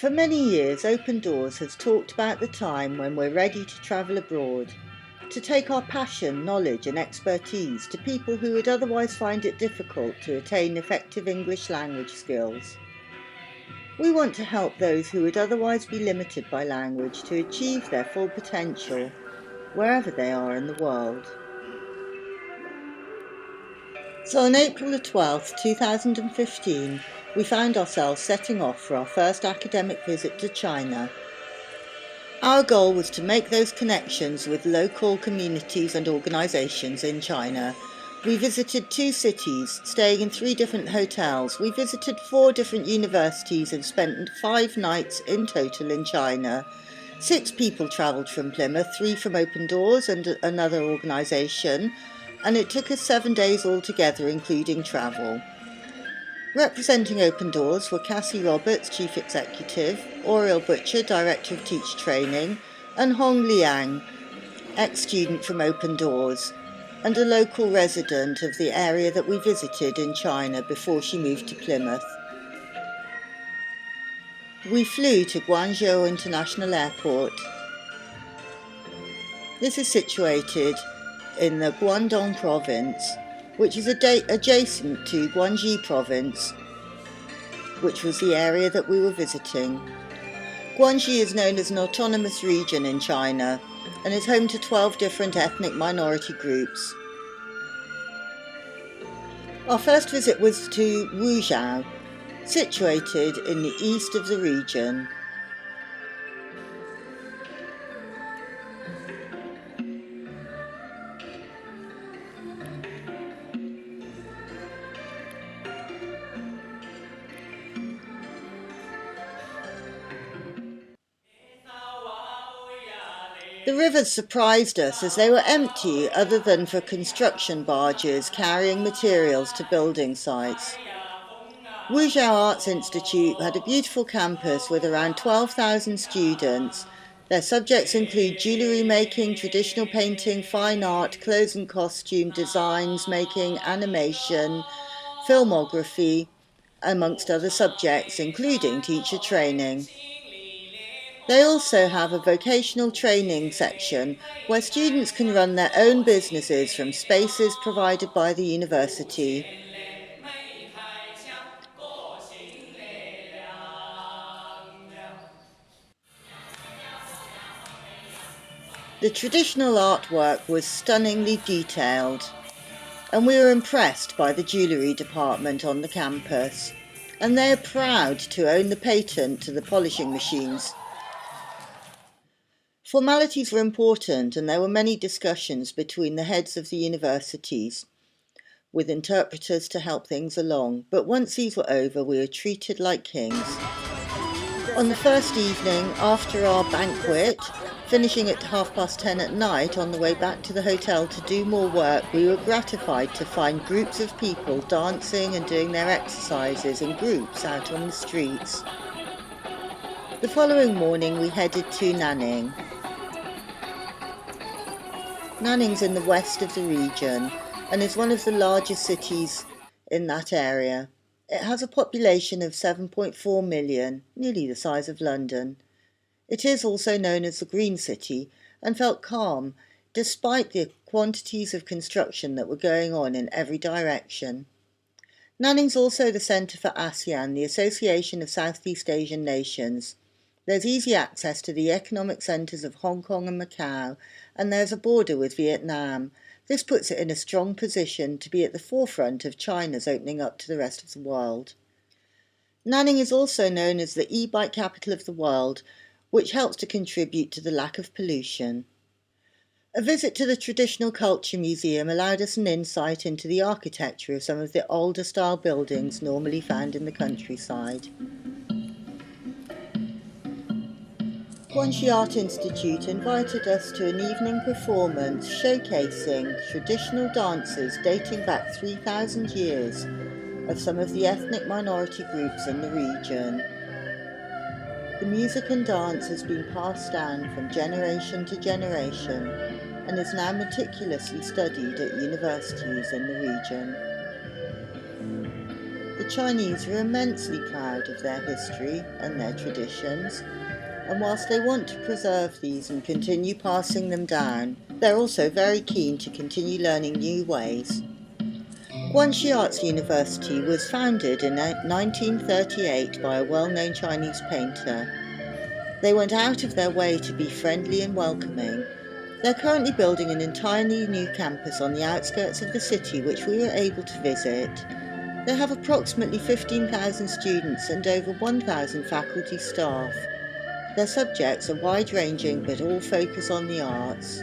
For many years, Open Doors has talked about the time when we're ready to travel abroad, to take our passion, knowledge and expertise to people who would otherwise find it difficult to attain effective English language skills. We want to help those who would otherwise be limited by language to achieve their full potential, wherever they are in the world. So on April the 12th, 2015, we found ourselves setting off for our first academic visit to China. Our goal was to make those connections with local communities and organisations in China. We visited 2 cities, staying in 3 different hotels. We visited 4 different universities and spent 5 nights in total in China. 6 people travelled from Plymouth, 3 from Open Doors and another organisation, and it took us 7 days altogether, including travel. Representing Open Doors were Cassie Roberts, Chief Executive, Oriel Butcher, Director of Teacher Training, and Hong Liang, ex-student from Open Doors, and a local resident of the area that we visited in China before she moved to Plymouth. We flew to Guangzhou International Airport. This is situated in the Guangdong province, which is adjacent to Guangxi province, which was the area that we were visiting. Guangxi is known as an autonomous region in China and is home to 12 different ethnic minority groups. Our first visit was to Wuzhou, situated in the east of the region. The rivers surprised us as they were empty other than for construction barges carrying materials to building sites. Wuzhou Arts Institute had a beautiful campus with around 12,000 students. Their subjects include jewellery making, traditional painting, fine art, clothes and costume, designs making, animation, filmography, amongst other subjects, including teacher training. They also have a vocational training section where students can run their own businesses from spaces provided by the university. The traditional artwork was stunningly detailed, and we were impressed by the jewellery department on the campus, and they are proud to own the patent to the polishing machines. Formalities were important, and there were many discussions between the heads of the universities, with interpreters to help things along, but once these were over, we were treated like kings. On the first evening, after our banquet, finishing at 10:30 at night on the way back to the hotel to do more work, we were gratified to find groups of people dancing and doing their exercises in groups out on the streets. The following morning we headed to Nanning. Nanning's in the west of the region and is one of the largest cities in that area. It has a population of 7.4 million, nearly the size of London. It is also known as the Green City and felt calm despite the quantities of construction that were going on in every direction. Nanning's also the centre for ASEAN, the Association of Southeast Asian Nations. There's easy access to the economic centres of Hong Kong and Macau, and there's a border with Vietnam. This puts it in a strong position to be at the forefront of China's opening up to the rest of the world. Nanning is also known as the e-bike capital of the world, which helps to contribute to the lack of pollution. A visit to the Traditional Culture Museum allowed us an insight into the architecture of some of the older style buildings normally found in the countryside. Guangxi Art Institute invited us to an evening performance showcasing traditional dances dating back 3,000 years of some of the ethnic minority groups in the region. The music and dance has been passed down from generation to generation and is now meticulously studied at universities in the region. The The Chinese are immensely proud of their history and their traditions, and whilst they want to preserve these and continue passing them down, they're also very keen to continue learning new ways. Guangxi Arts University was founded in 1938 by a well-known Chinese painter. They went out of their way to be friendly and welcoming. They're currently building an entirely new campus on the outskirts of the city, which we were able to visit. They have approximately 15,000 students and over 1,000 faculty staff. Their subjects are wide-ranging but all focus on the arts.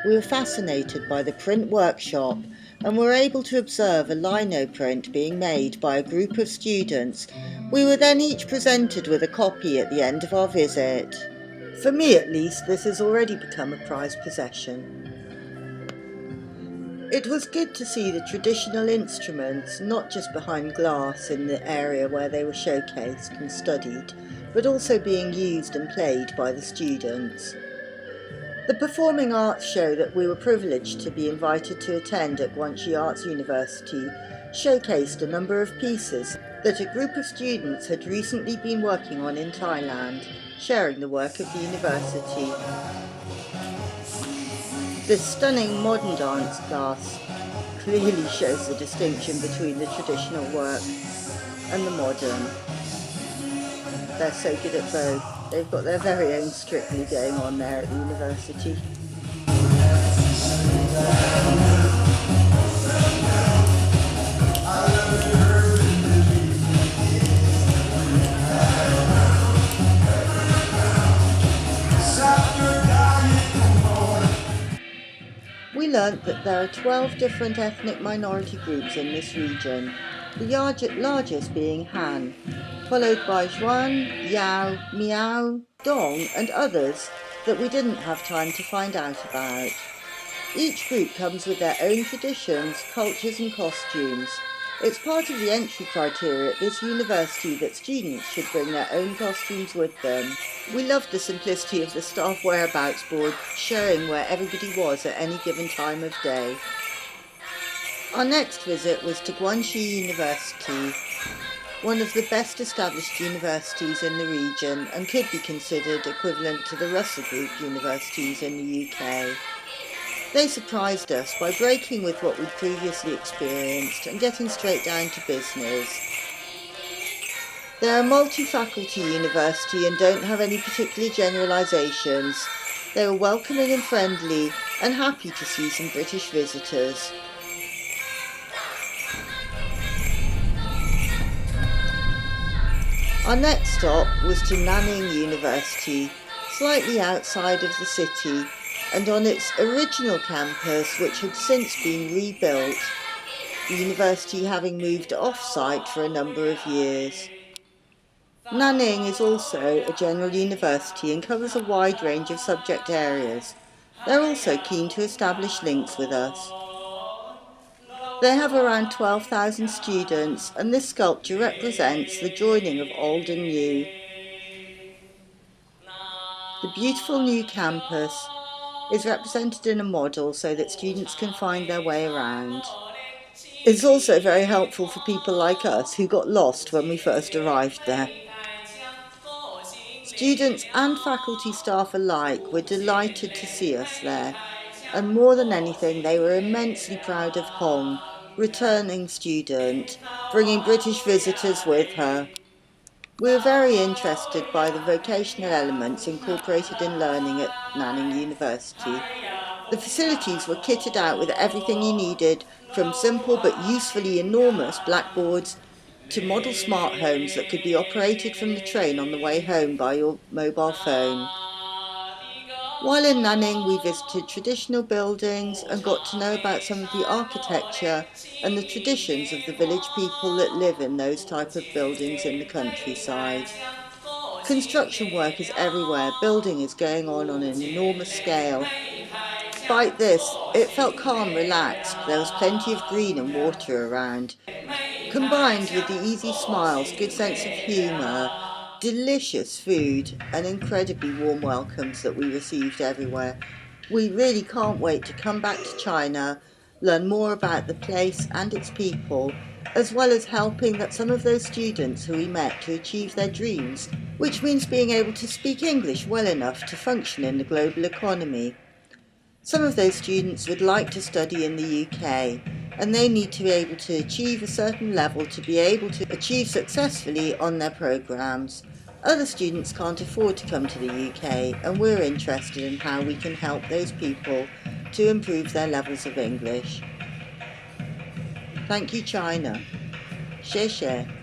We were fascinated by the print workshop and were able to observe a lino print being made by a group of students. We were then each presented with a copy at the end of our visit. For me at least, this has already become a prized possession. It was good to see the traditional instruments, not just behind glass in the area where they were showcased and studied, but also being used and played by the students. The performing arts show that we were privileged to be invited to attend at Guangxi Arts University showcased a number of pieces that a group of students had recently been working on in Thailand, sharing the work of the university. This stunning modern dance class clearly shows the distinction between the traditional work and the modern. They're so good at both. They've got their very own Strictly going on there at the university. We learnt that there are 12 different ethnic minority groups in this region, the largest being Han, followed by Zhuang, Yao, Miao, Dong and others that we didn't have time to find out about. Each group comes with their own traditions, cultures and costumes. It's part of the entry criteria at this university that students should bring their own costumes with them. We loved the simplicity of the staff whereabouts board, showing where everybody was at any given time of day. Our next visit was to Guangxi University, one of the best established universities in the region and could be considered equivalent to the Russell Group universities in the UK. They surprised us by breaking with what we'd previously experienced and getting straight down to business. They're a multi-faculty university and don't have any particular generalisations. They were welcoming and friendly and happy to see some British visitors. Our next stop was to Nanning University, slightly outside of the city and on its original campus, which had since been rebuilt, the university having moved off-site for a number of years. Nanning is also a general university and covers a wide range of subject areas. They're also keen to establish links with us. They have around 12,000 students and this sculpture represents the joining of old and new. The beautiful new campus is represented in a model so that students can find their way around. It's also very helpful for people like us who got lost when we first arrived there. Students and faculty staff alike were delighted to see us there, and more than anything they were immensely proud of Hong, returning student, bringing British visitors with her. We were very interested by the vocational elements incorporated in learning at Nanning University. The facilities were kitted out with everything you needed, from simple but usefully enormous blackboards to model smart homes that could be operated from the train on the way home by your mobile phone. While in Nanning, we visited traditional buildings and got to know about some of the architecture and the traditions of the village people that live in those type of buildings in the countryside. Construction work is everywhere, building is going on an enormous scale. Despite this, it felt calm, relaxed, there was plenty of green and water around. Combined with the easy smiles, good sense of humour, delicious food and incredibly warm welcomes that we received everywhere. We really can't wait to come back to China learn more about the place and its people, as well as helping that some of those students who we met to achieve their dreams, which means being able to speak English well enough to function in the global economy. Some of those students would like to study in the UK, and they need to be able to achieve a certain level to be able to achieve successfully on their programmes. Other students can't afford to come to the UK, and we're interested in how we can help those people to improve their levels of English. Thank you, China. 谢谢。